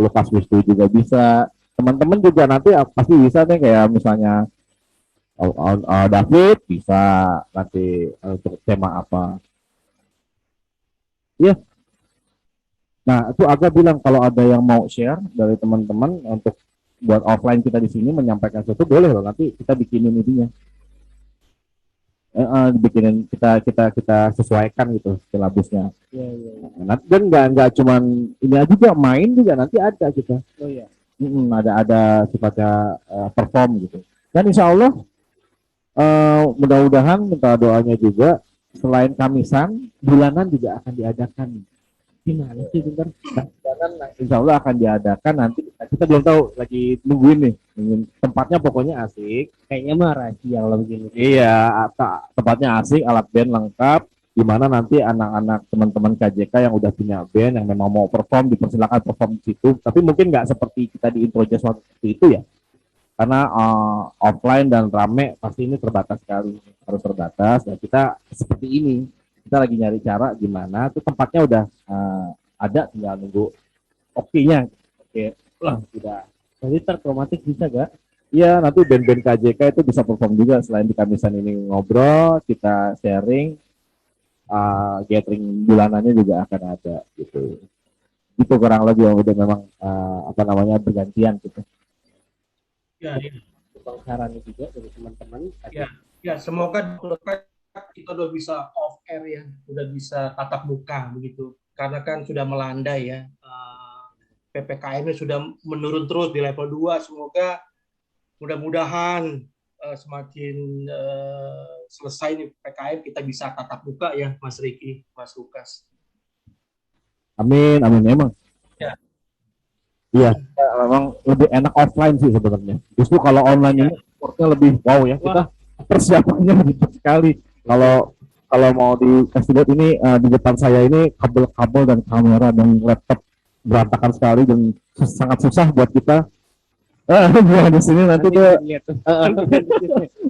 Lukas Wisnu juga bisa, teman-teman juga nanti pasti bisa nih, kayak misalnya David bisa nanti untuk tema apa. Iya. Nah, itu Aga bilang kalau ada yang mau share dari teman-teman untuk buat offline kita di sini menyampaikan sesuatu, boleh loh, nanti kita bikinin ininya. Bikinin kita sesuaikan gitu silabusnya. Iya, iya, iya. Nah, dan nggak cuman ini aja juga, main juga nanti ada kita. Oh iya. Ada sifatnya perform gitu. Dan insya Allah mudah-mudahan minta doanya juga, selain kamisan, bulanan juga akan diadakan. Gimana sih bentar? Nah, bulanan insya Allah akan diadakan nanti. Kita belum tahu, lagi nungguin nih. Tempatnya pokoknya asik. Kayaknya mah rahasia kalau begini. Iya, tempatnya asik, alat band lengkap. Di mana nanti anak-anak teman-teman KJK yang udah punya band yang memang mau perform, dipersilakan perform di situ. Tapi mungkin nggak seperti kita di intro jazz waktu itu ya, karena offline dan rame pasti ini terbatas sekali, harus terbatas. Dan kita seperti ini, kita lagi nyari cara gimana tuh tempatnya udah ada, tinggal nunggu oke-nya. Oke lah sudah. Jadi terkromatik bisa gak? Iya, nanti band-band KJK itu bisa perform juga, selain di kamisan ini ngobrol, kita sharing, gathering bulanannya juga akan ada gitu. Itu kurang lebih yang udah memang bergantian gitu. Ya, ya. Bang saran juga dari teman-teman. Ya, ya, semoga kita udah bisa off air ya, udah bisa tatap muka begitu. Karena kan sudah melandai ya, PPKM-nya sudah menurun terus di level 2. Semoga mudah-mudahan semakin selesai nih PPKM, kita bisa tatap muka ya, Mas Ricky, Mas Lukas. Amin, amin emang. Ya. Iya, memang lebih enak offline sih sebenarnya. Justru kalau online ini supportnya lebih wow ya. Kita persiapannya ribet sekali. Kalau mau dikasih lihat ini di depan saya ini kabel-kabel dan kamera dan laptop berantakan sekali dan sangat susah buat kita. Di sini nanti tuh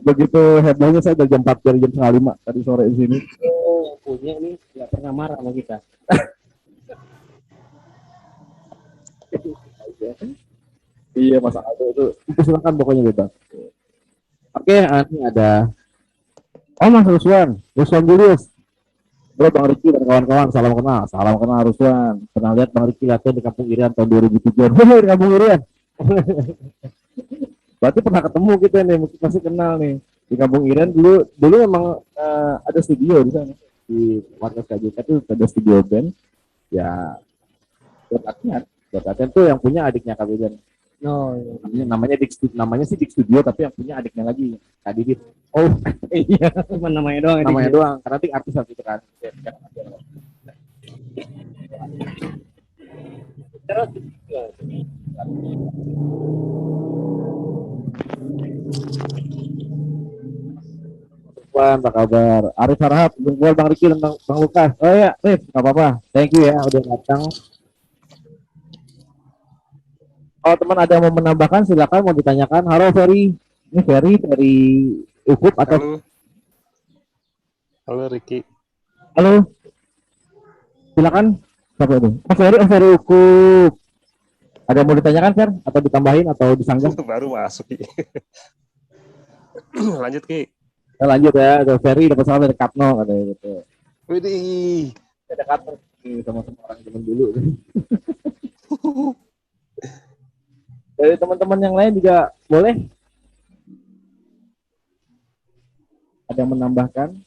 begitu hebohnya, saya udah jam 4 dari jam 4:30 tadi sore di sini. Oh, punya ini nggak pernah marah sama kita. Iya, Mas Aldo itu silakan pokoknya bebas. Oke, ini ada Mas Ruswan Julius. Bro, Bang Riki dan kawan-kawan, salam kenal Ruswan. Pernah lihat Bang Riki latihan di Kampung Irian tahun 2007. Di Kampung Irian. Berarti pernah ketemu kita nih, mungkin masih kenal nih. Di Kampung Irian dulu memang ada studio di sana. Di Markas KJK itu ada studio band. Ya, buat latihan tuh yang punya adiknya Kak Bidan. No, namanya sih Dik Studio, tapi yang punya adiknya lagi, Kak Didit. Oh iya, cuma namanya doang. Namanya doang, karena Dik artis itu kan. Terus apa kabar? Arif Harahap, Bang Riki dan Bang Lukas. Oh ya, Rif, nggak apa-apa. Thank you ya udah datang. Kalau teman ada yang mau menambahkan, silakan, mau ditanyakan. Halo Ferry, ini Ferry dari Ukup atau? Halo Ricky. Halo, silakan. Siapa itu? Ferry Ukup. Ada yang mau ditanyakan, Fer? Atau ditambahin atau disanggah? Baru masuk Ki. Lanjut Ki. Kita lanjut ya. Ada Ferry dapat salam dari Kapno katanya gitu. Widih. Ada Kapno sama orang zaman dulu. Dari teman-teman yang lain juga boleh. Ada yang menambahkan?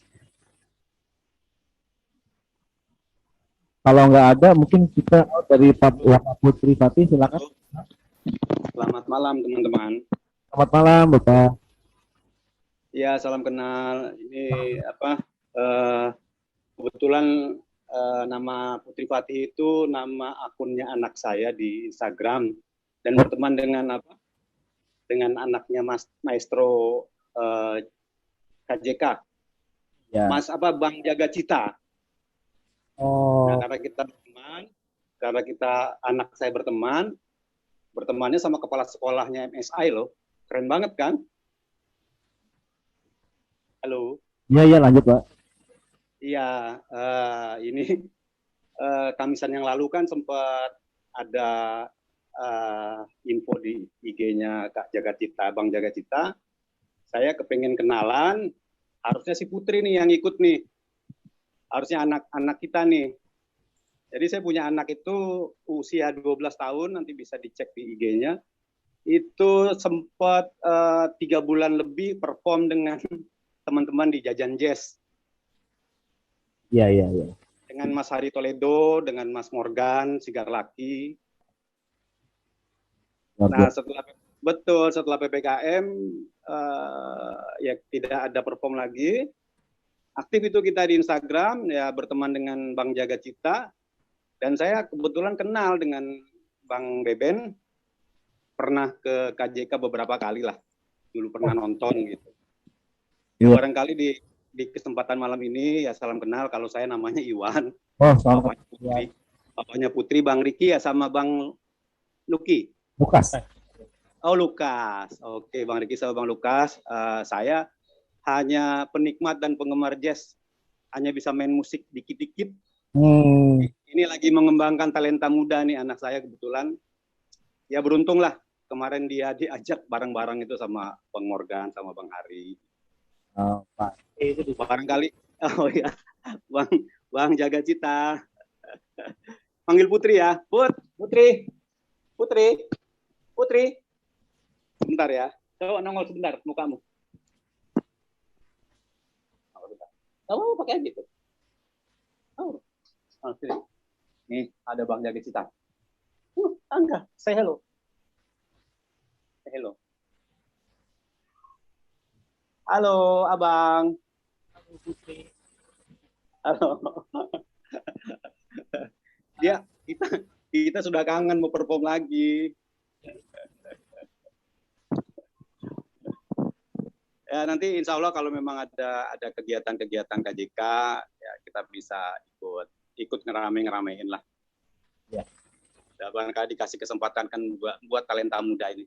Kalau nggak ada, mungkin kita dari Pak Putri Fatih, silakan. Selamat malam teman-teman. Selamat malam, Bapak. Ya, salam kenal. Ini kebetulan nama Putri Fatih itu nama akunnya anak saya di Instagram. Dan berteman dengan anaknya Maestro KJK, ya. Bang Jaga Cita. Oh. Nah, karena kita berteman, karena anak saya bertemannya sama kepala sekolahnya MSI loh, keren banget kan? Halo. Iya lanjut Pak. Iya, ini Kamisan yang lalu kan sempat ada info di IG-nya Kak Jagacita, Bang Jagacita. Saya kepengen kenalan, harusnya si Putri nih yang ikut nih. Harusnya anak-anak kita nih. Jadi saya punya anak itu usia 12 tahun, nanti bisa dicek di IG-nya. Itu sempat 3 bulan lebih perform dengan teman-teman di Jajan Jazz. Iya. Dengan Mas Hari Toledo, dengan Mas Morgan, Sigar Laki. Nah, setelah PPKM ya tidak ada perform lagi. Aktif itu kita di Instagram, ya berteman dengan Bang Jaga Cita. Dan saya kebetulan kenal dengan Bang Beben, pernah ke KJK beberapa kali lah, dulu pernah nonton gitu. Iya. Barangkali di kesempatan malam ini ya salam kenal, kalau saya namanya Iwan, Oh, salam bapaknya Putri, Bang Riki ya sama Bang Luki. Lukas. Oh Lukas, oke Bang Riki sama Bang Lukas. Saya hanya penikmat dan penggemar jazz, hanya bisa main musik dikit-dikit. Ini lagi mengembangkan talenta muda nih anak saya kebetulan. Ya beruntung lah kemarin dia diajak bareng-bareng itu sama Bang Morgan sama Bang Hari. Pak. Itu barangkali. Oh ya, Bang Jaga Cita. Panggil Putri ya, Putri. Sebentar ya, coba nongol sebentar mukamu. Kamu pakai gitu. Oh, sini. Nih ada Bang Jaga Cita. Angga, say hello. Say hello. Halo, Abang. Halo, Putri. Halo. Kita sudah kangen mau perform lagi. Ya nanti insya Allah kalau memang ada kegiatan-kegiatan KJK ya kita bisa ikut ngeramein lah. Ya. Ya, barangkali dikasih kesempatan kan buat talenta muda ini.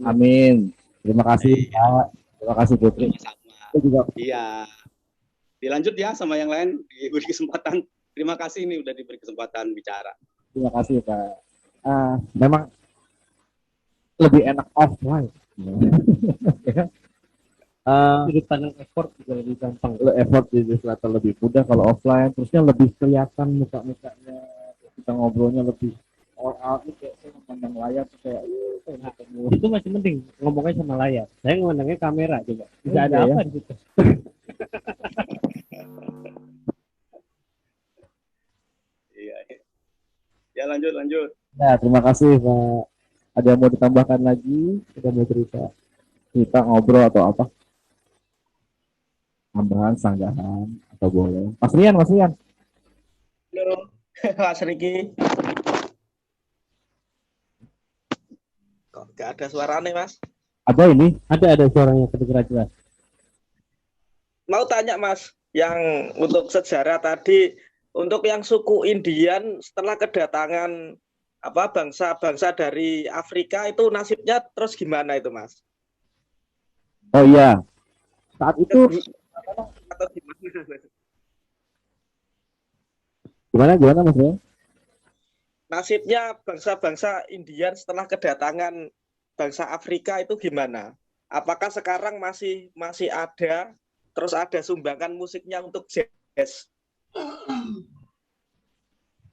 Amin. Terima kasih Pak. Terima kasih Putri. Sama. Juga. Iya. Dilanjut ya sama yang lain, diberi kesempatan. Terima kasih ini udah diberi kesempatan bicara. Terima kasih Pak. Memang lebih enak offline. Sudut pandang effort juga lebih gampang. Effort jadi ternyata lebih mudah kalau offline. Terusnya lebih kelihatan muka-mukanya. Kita ngobrolnya lebih all out. Kayak saya memandang layar kayak itu masih penting ngomongnya sama layar. Saya ngomongnya kamera juga. Bisa ada apa di situ? Iya. Ya lanjut. Ya terima kasih Pak. Ada yang mau ditambahkan lagi? Ada mau cerita? Kita ngobrol atau apa? Tambahan, sanggahan atau boleh? Mas Rian. Halo, Mas Riki. Kok nggak ada suaranya, Mas? Ada ini? Ada suaranya kedengeran jelas. Mau tanya, Mas, yang untuk sejarah tadi, untuk yang suku Indian setelah kedatangan bangsa-bangsa dari Afrika itu nasibnya terus gimana itu, Mas? Oh iya, saat itu Atau gimana? Gimana Mas Rian? Nasibnya bangsa-bangsa Indian setelah kedatangan bangsa Afrika itu gimana? Apakah sekarang masih ada, terus ada sumbangan musiknya untuk jazz?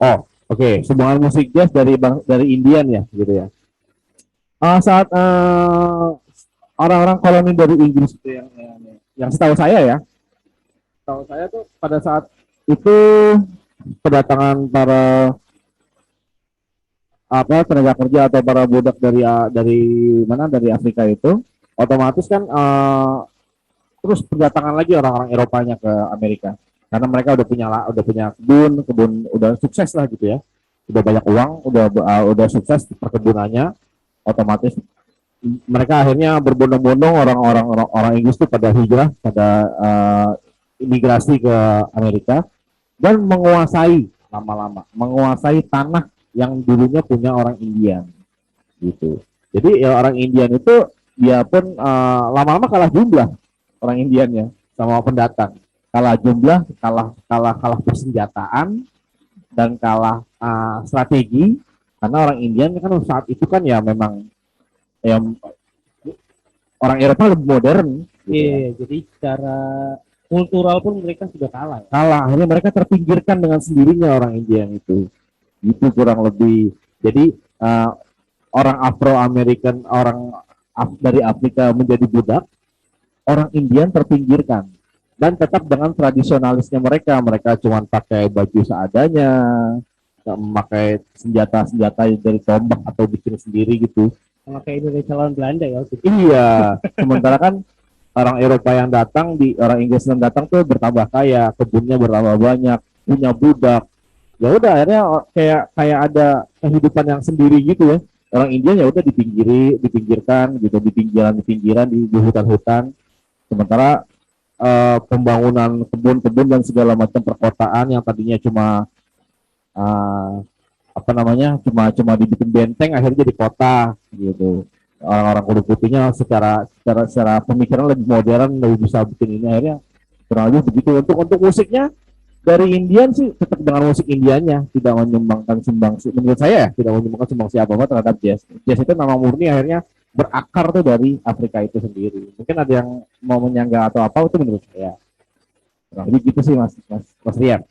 Oh, oke. Sumbangan musik jazz dari Indian ya, gitu ya. Saat orang-orang koloni dari Inggris itu yang setahu saya tuh pada saat itu kedatangan para tenaga kerja atau para budak dari Afrika itu otomatis kan terus berdatangan lagi orang-orang Eropanya ke Amerika karena mereka udah punya kebun udah sukses lah gitu ya, udah banyak uang, udah sukses perkebunannya, otomatis mereka akhirnya berbondong-bondong orang Inggris itu pada hijrah, pada imigrasi ke Amerika dan menguasai lama-lama menguasai tanah yang dulunya punya orang Indian gitu. Jadi ya orang Indian itu dia pun lama-lama kalah jumlah orang Indiannya sama pendatang, kalah jumlah, kalah persenjataan dan kalah strategi karena orang Indian kan saat itu kan ya memang ya, orang Eropa lebih modern gitu Iya, jadi secara kultural pun mereka sudah kalah. kalah, akhirnya mereka terpinggirkan dengan sendirinya orang Indian itu kurang lebih. Jadi orang Afro American, orang dari Afrika menjadi budak, orang Indian terpinggirkan dan tetap dengan tradisionalisnya mereka cuma pakai baju seadanya, nggak memakai senjata dari tombak atau bikin sendiri gitu. Sama kayak Indonesia lawan Belanda ya. Iya, sementara kan orang Eropa yang datang, orang Inggris yang datang tuh bertambah kaya, kebunnya bertambah banyak, punya budak. Ya udah akhirnya kayak ada kehidupan yang sendiri gitu ya. Orang India ya udah dipinggirkan gitu, di pinggiran di hutan-hutan. Sementara pembangunan kebun-kebun dan segala macam perkotaan yang tadinya cuma cuma dibikin benteng akhirnya jadi kota gitu. Orang-orang kulit putihnya secara pemikiran lebih modern, lebih bisa bikin ini, akhirnya kurang lebih begitu. Untuk musiknya dari Indian sih tetap dengan musik Indianya, tidak menyumbangkan menurut saya ya, tidak menyumbangkan sumbangsi apa-apa terhadap jazz. Jazz itu memang murni akhirnya berakar tuh dari Afrika itu sendiri. Mungkin ada yang mau menyanggah atau apa, itu menurut saya. Nah, jadi gitu sih Mas Rian.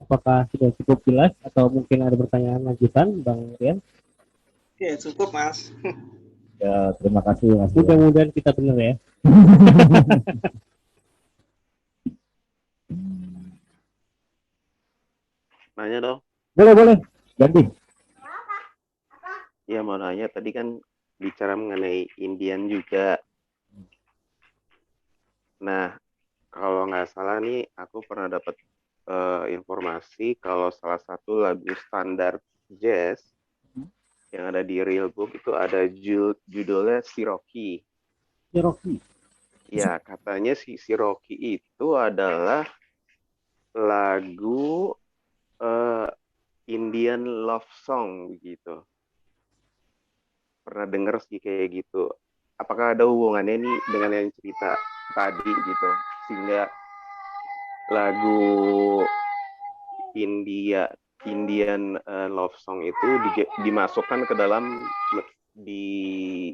Apakah sudah cukup jelas atau mungkin ada pertanyaan lanjutan, Bang Rian? Oke, cukup Mas. Ya, terima kasih Mas Rian. Mudah-mudahan kita benar ya. Nanya dong. Boleh, ganti. Ya mau nanya, tadi kan bicara mengenai Indian juga. Nah, kalau nggak salah nih, aku pernah dapat informasi kalau salah satu lagu standar jazz yang ada di Real Book itu ada judulnya Cherokee. Cherokee. Ya, katanya si Cherokee itu adalah lagu Indian love song gitu. Pernah denger sih kayak gitu. Apakah ada hubungannya nih dengan yang cerita tadi gitu, sehingga lagu Indian love song itu dimasukkan ke dalam di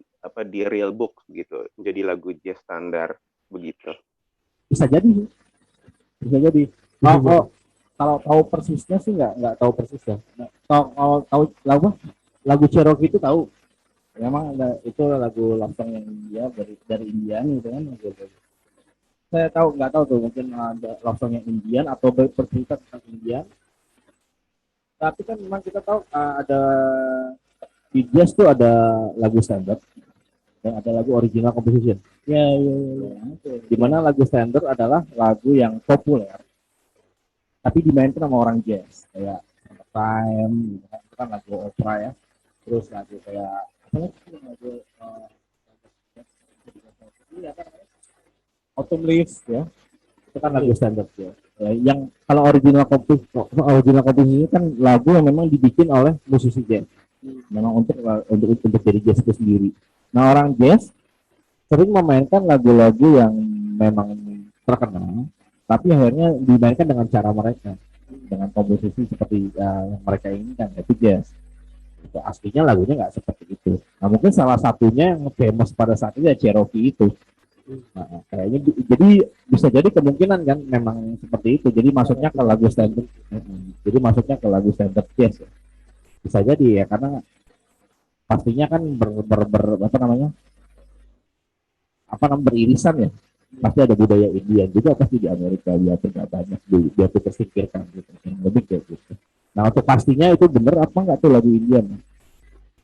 Real Book gitu, jadi lagu jazz standar begitu. Bisa jadi. Kalau tahu persisnya sih nggak tahu persisnya. Kalau tahu lagu Cherokee itu tahu. Memang itu lagu love song yang India dari Indian gitu kan. Saya nggak tahu tuh, mungkin ada love song yang Indian atau bercerita tentang Indian. Tapi kan memang kita tahu ada di jazz tuh ada lagu standard dan ada lagu original composition. Ya. Dimana lagu standard adalah lagu yang populer, tapi dimainkan sama orang jazz, kayak Time, itu kan lagu opera ya. Terus lagu kayak lagu Autumn Leaves ya, itu kan lagu standar ya. Yang kalau original komposisi kan lagu yang memang dibikin oleh musisi jazz, memang untuk jadi jazz itu sendiri. Nah, orang jazz sering memainkan lagu-lagu yang memang terkenal, tapi akhirnya dimainkan dengan cara mereka, dengan komposisi seperti yang mereka inginkan, yaitu jazz. Itu aslinya lagunya nggak seperti itu. Nah, mungkin salah satunya yang famous pada saat itu ya Cherokee itu. Nah, kayaknya jadi bisa jadi kemungkinan kan memang seperti itu. Jadi masuknya ke lagu standard. Jadi masuknya ke lagu standard jazz. Ya. Bisa jadi ya, karena pastinya kan beririsan ya. Pasti ada budaya India juga pasti di Amerika, biar tidak banyak, biar tersingkirkan gitu. Lebih kayak gitu. Nah, untuk pastinya itu benar apa enggak tuh lagu Indian?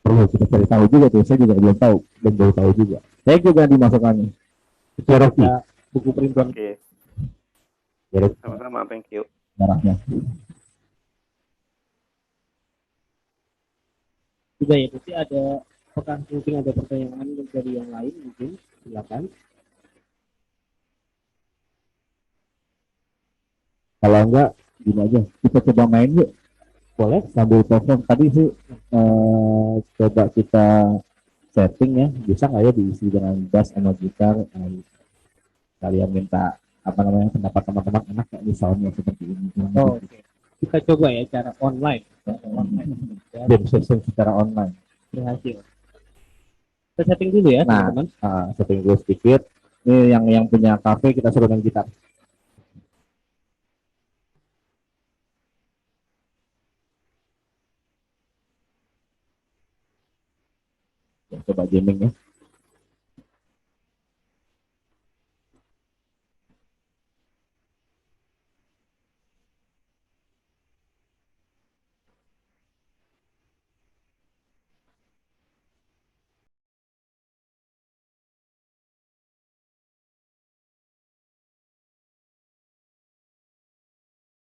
Perlu kita cari tahu juga tuh. Saya juga belum tahu juga. Saya juga dimasukkannya. Cherokee. Buku perintuan. Oke. Sama-sama, thank you. Darahnya. Juga ya, nanti apakah mungkin ada pertanyaan dari yang lain mungkin, silakan. Kalau enggak, gini aja, kita coba main yuk. Boleh sambil telepon. Tadi sih coba kita setting ya, bisa nggak ya diisi dengan bass sama gitar. Kalian minta apa namanya pendapat teman-teman, enak nggak nih soundnya seperti ini. Oh, oke. Kita coba ya cara online. Ya, Jam session secara online. berhasil. Kita setting dulu ya, Nah, teman-teman. setting dulu sedikit. Ini yang punya kafe kita suruh main gitar. Ya, coba jamming ya.